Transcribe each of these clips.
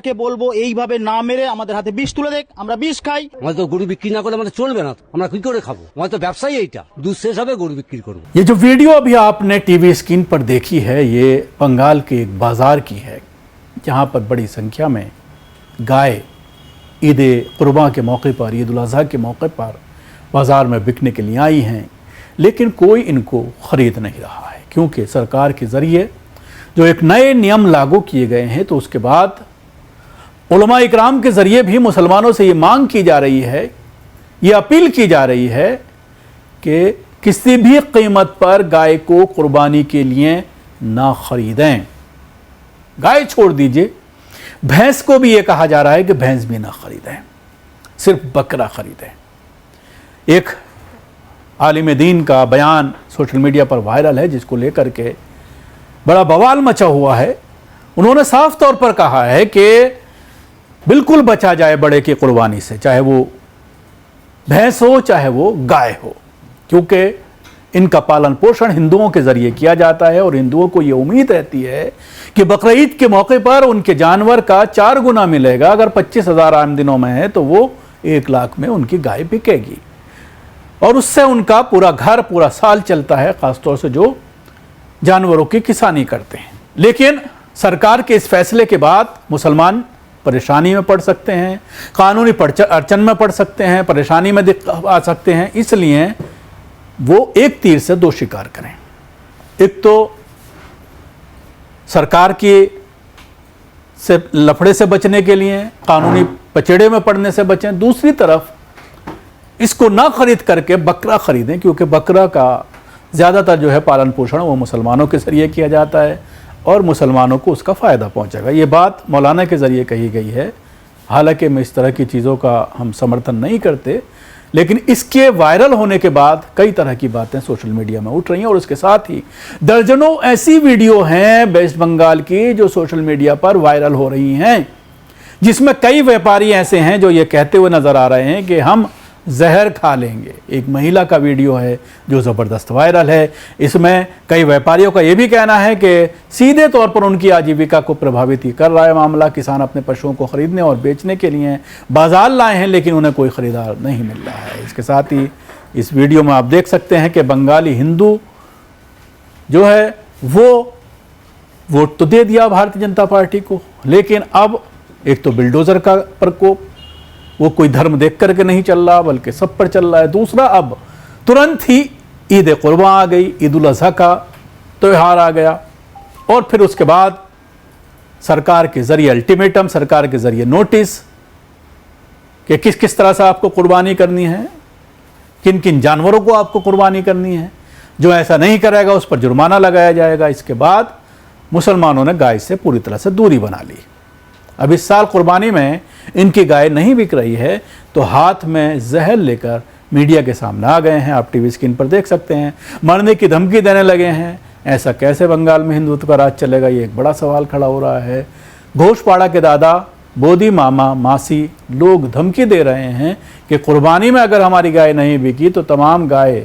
কে বলবো এইভাবে না মেরে আমাদের হাতে বিষ তুলে দেখ, আমরা বিষ খাই। আমাদের তো গরু বিক্রি না করলে আমাদের চলবে না, আমরা কি করে খাবো? আমাদের তো ব্যবসায়ী এইটা, দুধ শেষ হবে गरु बिक्री करो। ये जो वीडियो अभी आपने टीवी स्क्रीन पर देखी है, ये बंगाल के एक बाजार की है जहां पर बड़ी संख्या में गाय ईद कुर्बान के मौके पर, ईद उल अज़हा के मौके पर बाजार में बिकने के लिए आई हैं, लेकिन कोई इनको ख़रीद नहीं रहा है क्योंकि सरकार के ज़रिए जो एक नए नियम लागू किए गए हैं, तो उसके बाद उलमा इकराम के ज़रिए भी मुसलमानों से ये मांग की जा रही है, ये अपील की जा रही है कि किसी भी कीमत पर गाय को कुर्बानी के लिए ना ख़रीदें। गाय छोड़ दीजिए, भैंस को भी ये कहा जा रहा है कि भैंस भी ना ख़रीदें, सिर्फ बकरा ख़रीदें। एक आलिम दीन का बयान सोशल मीडिया पर वायरल है जिसको लेकर के बड़ा बवाल मचा हुआ है। उन्होंने साफ तौर पर कहा है कि बिल्कुल बचा जाए बड़े की कुर्बानी से, चाहे वो भैंस हो चाहे वो गाय हो, क्योंकि इनका पालन पोषण हिंदुओं के ज़रिए किया जाता है और हिंदुओं को ये उम्मीद रहती है कि बकरीद के मौके पर उनके जानवर का 4 गुना मिलेगा। अगर 25,000 आम दिनों में है तो वो 1 लाख में उनकी गाय बिकेगी और उससे उनका पूरा घर पूरा साल चलता है, ख़ासतौर से जो जानवरों की किसानी करते हैं। लेकिन सरकार के इस फैसले के बाद मुसलमान परेशानी में पड़ सकते हैं, कानूनी अड़चन में पड़ सकते हैं, परेशानी में आ सकते हैं। इसलिए वो एक तीर से 2 शिकार करें। एक तो सरकार की से लफड़े से बचने के लिए, कानूनी पचड़े में पड़ने से बचें, दूसरी तरफ इसको ना खरीद करके बकरा खरीदें, क्योंकि बकरा का ज़्यादातर जो है पालन पोषण वो मुसलमानों के ज़रिए किया जाता है और मुसलमानों को उसका फ़ायदा पहुंचेगा। ये बात मौलाना के ज़रिए कही गई है। हालांकि मैं इस तरह की चीज़ों का हम समर्थन नहीं करते, लेकिन इसके वायरल होने के बाद कई तरह की बातें सोशल मीडिया में उठ रही हैं और उसके साथ ही दर्जनों ऐसी वीडियो हैं वेस्ट बंगाल की जो सोशल मीडिया पर वायरल हो रही हैं, जिसमें कई व्यापारी ऐसे हैं जो ये कहते हुए नज़र आ रहे हैं कि हम जहर खा लेंगे। एक महिला का वीडियो है जो ज़बरदस्त वायरल है। इसमें कई व्यापारियों का ये भी कहना है कि सीधे तौर पर उनकी आजीविका को प्रभावित ही कर रहा है मामला। किसान अपने पशुओं को ख़रीदने और बेचने के लिए बाज़ार लाए हैं, लेकिन उन्हें कोई ख़रीदार नहीं मिल रहा है। इसके साथ ही इस वीडियो में आप देख सकते हैं कि बंगाली हिंदू जो है वो वोट तो दे दिया भारतीय जनता पार्टी को, लेकिन अब एक तो बिल्डोज़र का प्रकोप, वो कोई धर्म देख करके नहीं चल रहा बल्कि सब पर चल रहा है। दूसरा, अब तुरंत ही ईद कुर्बान आ गई, ईद उल अज़हा का त्यौहार आ गया और फिर उसके बाद सरकार के ज़रिए अल्टीमेटम, सरकार के ज़रिए नोटिस कि किस किस तरह से आपको कुर्बानी करनी है, किन किन जानवरों को आपको कुर्बानी करनी है। जो ऐसा नहीं करेगा उस पर जुर्माना लगाया जाएगा। इसके बाद मुसलमानों ने गाय से पूरी तरह से दूरी बना ली। अब इस साल कुर्बानी में इनकी गाय नहीं बिक रही है, तो हाथ में जहर लेकर मीडिया के सामने आ गए हैं। आप टीवी स्क्रीन पर देख सकते हैं, मरने की धमकी देने लगे हैं। ऐसा कैसे बंगाल में हिंदुत्व का राज चलेगा, ये एक बड़ा सवाल खड़ा हो रहा है। घोषपाड़ा के दादा, बोधी मामा, मासी लोग धमकी दे रहे हैं कि कुर्बानी में अगर हमारी गाय नहीं बिकी तो तमाम गाय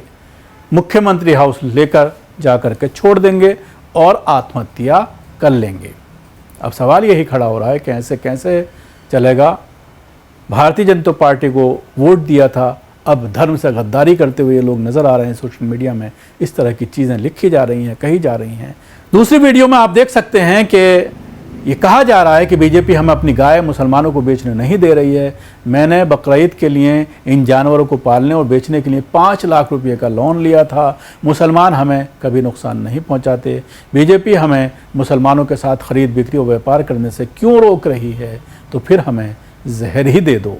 मुख्यमंत्री हाउस लेकर जा कर के छोड़ देंगे और आत्महत्या कर लेंगे। अब सवाल यही खड़ा हो रहा है कि कैसे कैसे चलेगा। भारतीय जनता पार्टी को वोट दिया था, अब धर्म से गद्दारी करते हुए ये लोग नज़र आ रहे हैं। सोशल मीडिया में इस तरह की चीज़ें लिखी जा रही हैं, कही जा रही हैं। दूसरी वीडियो में आप देख सकते हैं कि ये कहा जा रहा है कि बीजेपी हमें अपनी गाय मुसलमानों को बेचने नहीं दे रही है। मैंने बकरीद के लिए इन जानवरों को पालने और बेचने के लिए 5 लाख रुपये का लोन लिया था। मुसलमान हमें कभी नुकसान नहीं पहुंचाते। बीजेपी हमें मुसलमानों के साथ खरीद बिक्री और व्यापार करने से क्यों रोक रही है? तो फिर हमें जहर ही दे दो।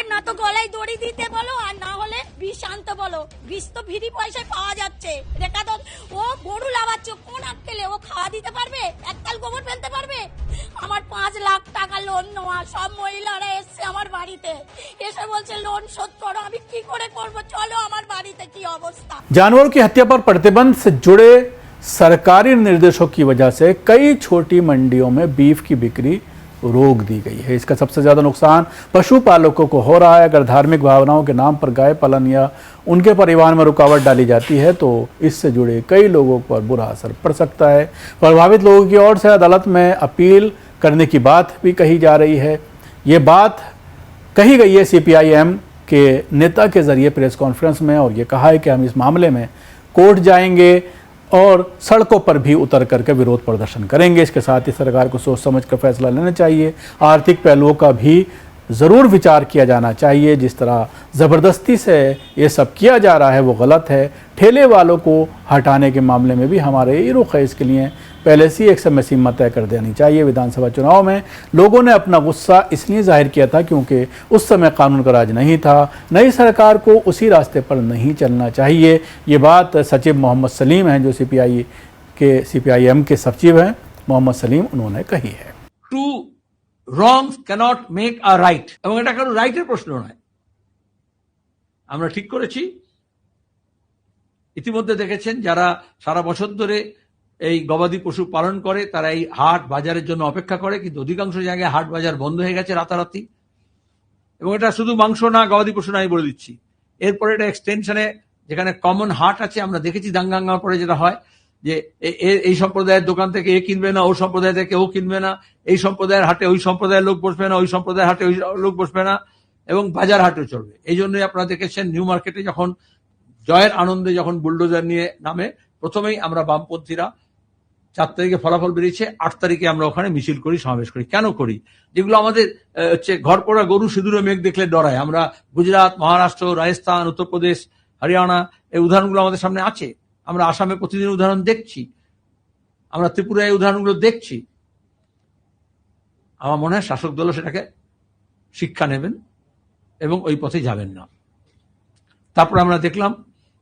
না তো গলায় দড়ি দিতে বলো আর না হলে বিষ আনতে বলো। বিষ তো ফ্রি পয়সায় পাওয়া যাচ্ছে। রেখা তো ও গরু লাগাচ্ছে, কোন আক্কেলে ও খাওয়া দিতে পারবে? এককাল গোবর ফেলতে পারবে? আমার 5 লাখ টাকা লোন নেওয়া, সব মহিলারা এসছে আমার বাড়িতে, এসে বলছে লোন শোধ করো। আমি কি করে করব? চলো আমার বাড়িতে কি অবস্থা। जानवरों की हत्या पर प्रतिबंध से जुड़े सरकारी निर्देशों की वजह से कई छोटी मंडियों में बीफ की बिक्री रोक दी गई है। इसका सबसे ज़्यादा नुकसान पशुपालकों को हो रहा है। अगर धार्मिक भावनाओं के नाम पर गाय पालन या उनके परिवार में रुकावट डाली जाती है तो इससे जुड़े कई लोगों पर बुरा असर पड़ सकता है। प्रभावित लोगों की ओर से अदालत में अपील करने की बात भी कही जा रही है। ये बात कही गई है CPIM के नेता के जरिए प्रेस कॉन्फ्रेंस में, और ये कहा है कि हम इस मामले में कोर्ट जाएंगे और सड़कों पर भी उतर करके विरोध प्रदर्शन करेंगे। इसके साथ ही सरकार को सोच समझ कर फैसला लेना चाहिए। आर्थिक पहलुओं का भी ज़रूर विचार किया जाना चाहिए। जिस तरह ज़बरदस्ती से ये सब किया जा रहा है वो गलत है। ठेले वालों को हटाने के मामले में भी हमारे यही रुख है। इसके लिए पहले से एक समय सीमा तय कर देनी चाहिए। विधानसभा चुनाव में लोगों ने अपना गुस्सा इसलिए जाहिर किया था क्योंकि उस समय कानून का राज नहीं था। नई सरकार को उसी रास्ते पर नहीं चलना चाहिए। ये बात सचिव मोहम्मद सलीम हैं, जो CPIM के सचिव हैं, मोहम्मद सलीम, उन्होंने कही है। Two wrongs can't make a right, এবং এটা কোনো রাইটের প্রশ্ন নয়। আমরা ঠিক করেছি, ইতিমধ্যে দেখেছেন যারা সারা বছর ধরে এই গবাদি পশু পালন করে তারা এই হাট বাজারের জন্য অপেক্ষা করে, কিন্তু অধিকাংশ জায়গায় হাট বাজার বন্ধ হয়ে গেছে রাতারাতি। এবং এটা শুধু মাংস না, গবাদি পশু না, আমি বলে দিচ্ছি। এরপরে এটা এক্সটেনশনে যেখানে কমন হাট আছে, আমরা দেখেছি দাঙ্গাঙ্গার পরে যেটা হয় যে এই সম্প্রদায়ের দোকান থেকে এ কিনবে না, ও সম্প্রদায় থেকে ও কিনবে না, এই সম্প্রদায়ের হাটে ওই সম্প্রদায়ের লোক বসবে না, ওই সম্প্রদায়ের হাটে ওই লোক বসবে না, এবং বাজার হাটে চলবে। এই জন্যই আপনারা দেখেছেন নিউ মার্কেটে যখন জয়ের আনন্দে যখন বুলডোজার নিয়ে নামে, প্রথমেই আমরা বামপন্থীরা 4 তারিখে ফলাফল বেরিয়েছে, 8 তারিখে আমরা ওখানে মিছিল করি, সমাবেশ করি। কেন করি? যেগুলো আমাদের হচ্ছে ঘর পোড়া গরু সিঁদুরে মেঘ দেখলে ডরায়। আমরা গুজরাট, মহারাষ্ট্র, রাজস্থান, উত্তরপ্রদেশ, হরিয়ানা, এই উদাহরণগুলো আমাদের সামনে আছে। আমরা আসামে প্রতিদিন উদাহরণ দেখছি, আমরা ত্রিপুরায় উদাহরণগুলো দেখছি। আমার মনে হয় শাসক দলও সেটাকে শিক্ষা নেবেন এবং ওই পথে যাবেন না। তারপর আমরা দেখলাম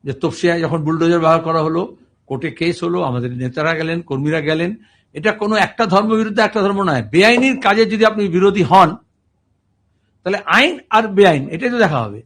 যে তপসিয়ায় যখন বুলডোজার ব্যবহার করা হলো, কোর্টে কেস হলো, আমাদের নেতারা গেলেন, কর্মীরা গেলেন। এটা কোনো একটা ধর্ম বিরুদ্ধে একটা ধর্ম নয়। বেআইনির কাজে যদি আপনি বিরোধী হন, তাহলে আইন আর বেআইন এটাই তো দেখা হবে।